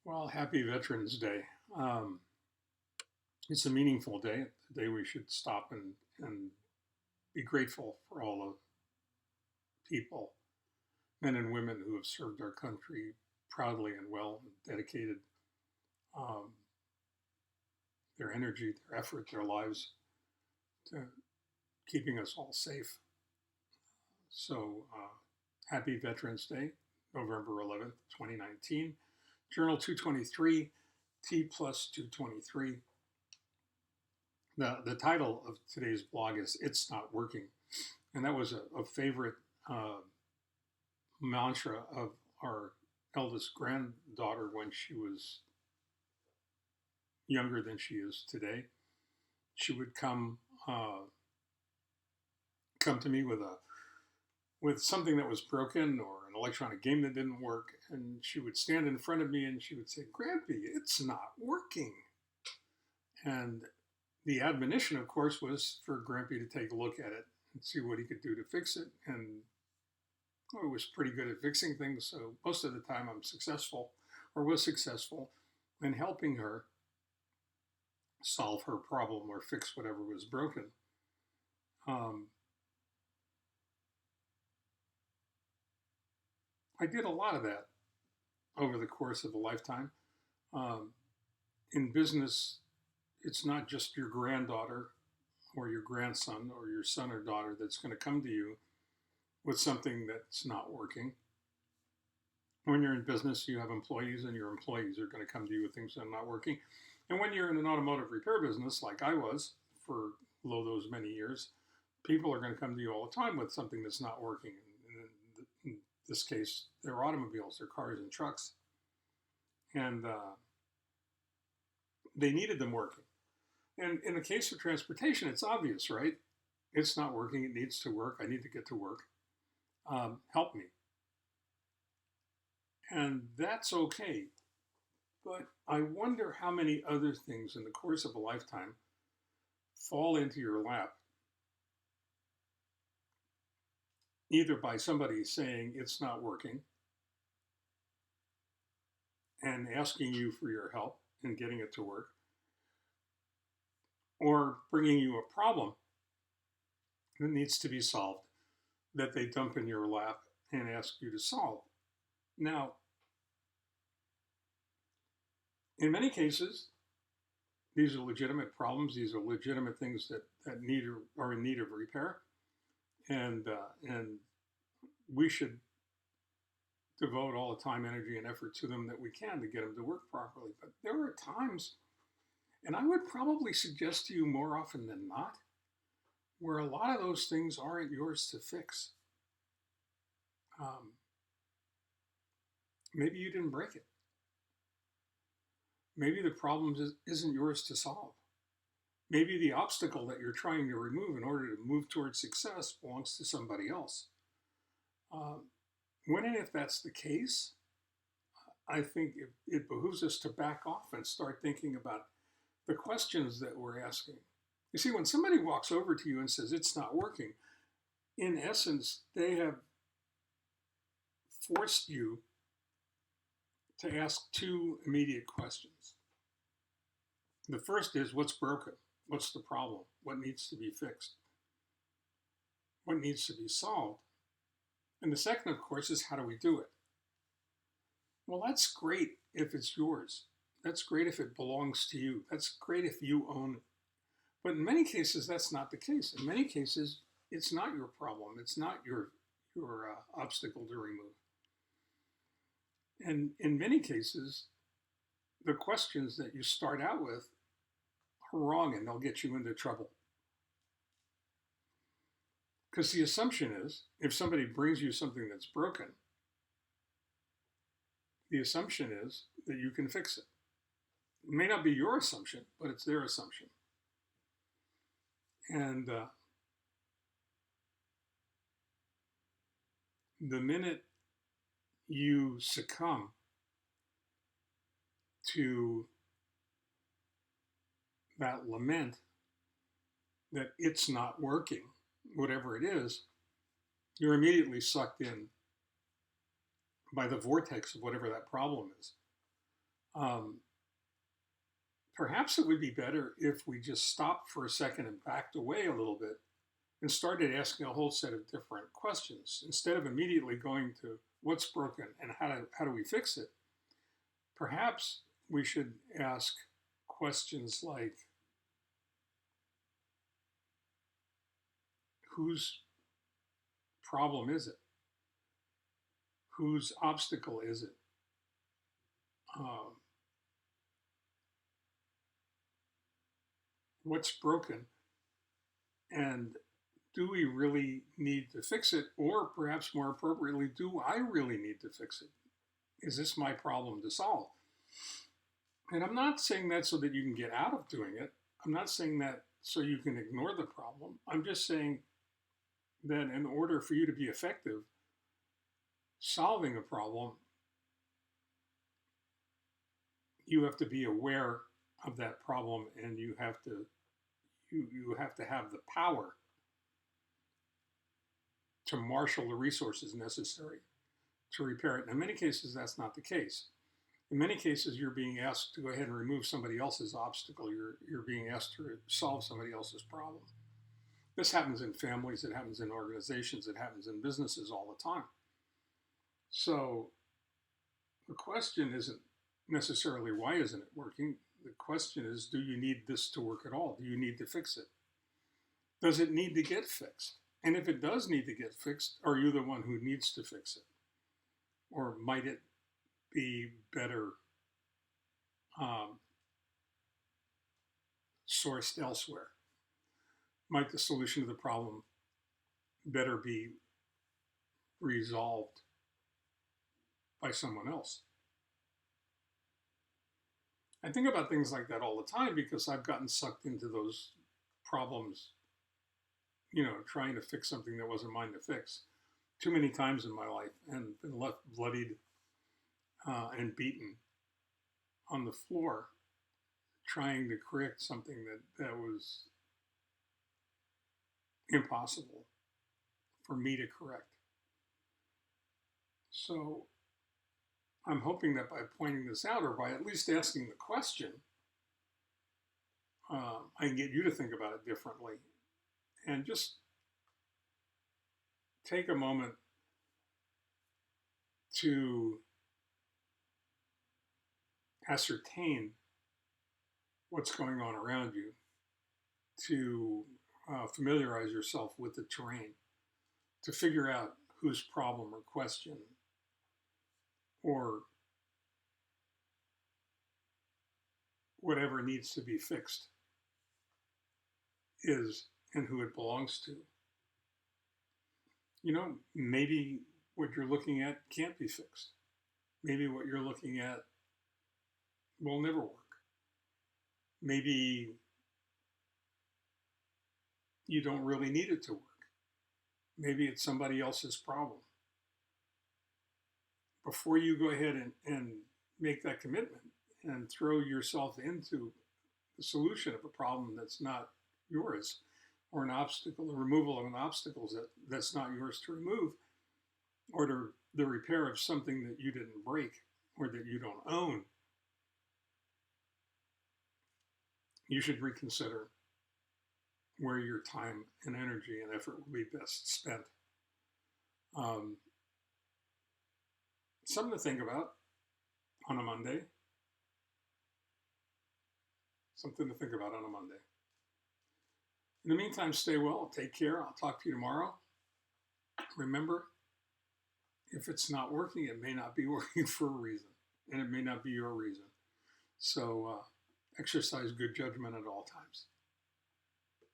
Well, happy Veterans Day. Um, it's a meaningful day, a day we should stop and be grateful for all the people, men and women who have served our country proudly and well, and dedicated um, their energy, their effort, their lives to keeping us all safe. So, happy Veterans Day, November 11th, 2019. Journal 223, T+223. The title of today's blog is It's Not Working. And that was a favorite uh, mantra of our eldest granddaughter when she was younger than she is today. She would come to me with something that was broken or an electronic game that didn't work, and she would stand in front of me and she would say, "Grampy, it's not working." And the admonition, of course, was for Grampy to take a look at it and see what he could do to fix it. And I was pretty good at fixing things, so most of the time I'm successful or was successful in helping her solve her problem or fix whatever was broken. Um, I did a lot of that over the course of a lifetime. Um, in business, it's not just your granddaughter or your grandson or your son or daughter that's going to come to you with something that's not working. When you're in business, you have employees, and your employees are going to come to you with things that are not working. And when you're in an automotive repair business, like I was for those many years, people are going to come to you all the time with something that's not working. In this case, their automobiles, their cars and trucks. And they needed them working. And in the case of transportation, it's obvious, right? It's not working. It needs to work. I need to get to work. Help me. And that's okay. But I wonder how many other things in the course of a lifetime fall into your lap, either by somebody saying it's not working and asking you for your help in getting it to work, or bringing you a problem that needs to be solved that they dump in your lap and ask you to solve. Now, in many cases, these are legitimate problems. These are legitimate things that are in need of repair, and we should devote all the time, energy, and effort to them that we can to get them to work properly. But there are times, and I would probably suggest to you more often than not, where a lot of those things aren't yours to fix. Maybe you didn't break it. Maybe the problem isn't yours to solve. Maybe the obstacle that you're trying to remove in order to move towards success belongs to somebody else. When and if that's the case, I think it behooves us to back off and start thinking about the questions that we're asking. You see, when somebody walks over to you and says it's not working, in essence, they have forced you to ask two immediate questions. The first is, what's broken? What's the problem? What needs to be fixed? What needs to be solved? And the second, of course, is, how do we do it? Well, that's great if it's yours. That's great if it belongs to you. That's great if you own it. But in many cases, that's not the case. In many cases, it's not your problem. It's not your obstacle to remove. And in many cases, the questions that you start out with are wrong, and they'll get you into trouble. Because the assumption is, if somebody brings you something that's broken, the assumption is that you can fix it. It may not be your assumption, but it's their assumption. And the minute you succumb to that lament that it's not working, whatever it is, you're immediately sucked in by the vortex of whatever that problem is. Um, Perhaps it would be better if we just stopped for a second and backed away a little bit and started asking a whole set of different questions instead of immediately going to what's broken and how do we fix it. Perhaps we should ask questions like, whose problem is it? Whose obstacle is it? Um, what's broken? And do we really need to fix it? Or perhaps more appropriately, do I really need to fix it? Is this my problem to solve? And I'm not saying that so that you can get out of doing it. I'm not saying that so you can ignore the problem. I'm just saying that in order for you to be effective solving a problem, you have to be aware of that problem, and you have to have the power to marshal the resources necessary to repair it. And in many cases, that's not the case. In many cases, you're being asked to go ahead and remove somebody else's obstacle. You're being asked to solve somebody else's problem. This happens in families, it happens in organizations, it happens in businesses all the time. So the question isn't necessarily why isn't it working? The question is, do you need this to work at all? Do you need to fix it? Does it need to get fixed? And if it does need to get fixed, are you the one who needs to fix it? Or might it be better sourced elsewhere? Might the solution to the problem better be resolved by someone else? I think about things like that all the time because I've gotten sucked into those problems, trying to fix something that wasn't mine to fix too many times in my life and been left bloodied and beaten on the floor trying to correct something that was impossible for me to correct. So I'm hoping that by pointing this out, or by at least asking the question, I can get you to think about it differently and just take a moment to ascertain what's going on around you, to familiarize yourself with the terrain, to figure out whose problem or question or whatever needs to be fixed is and who it belongs to. Maybe what you're looking at can't be fixed. Maybe what you're looking at will never work. Maybe you don't really need it to work. Maybe it's somebody else's problem. Before you go ahead and make that commitment and throw yourself into the solution of a problem that's not yours, or an obstacle, the removal of an obstacle that's not yours to remove, or to the repair of something that you didn't break or that you don't own, you should reconsider where your time and energy and effort will be best spent. Something to think about on a Monday. Something to think about on a Monday. In the meantime, stay well, take care. I'll talk to you tomorrow. Remember, if it's not working, it may not be working for a reason, and it may not be your reason. So exercise good judgment at all times.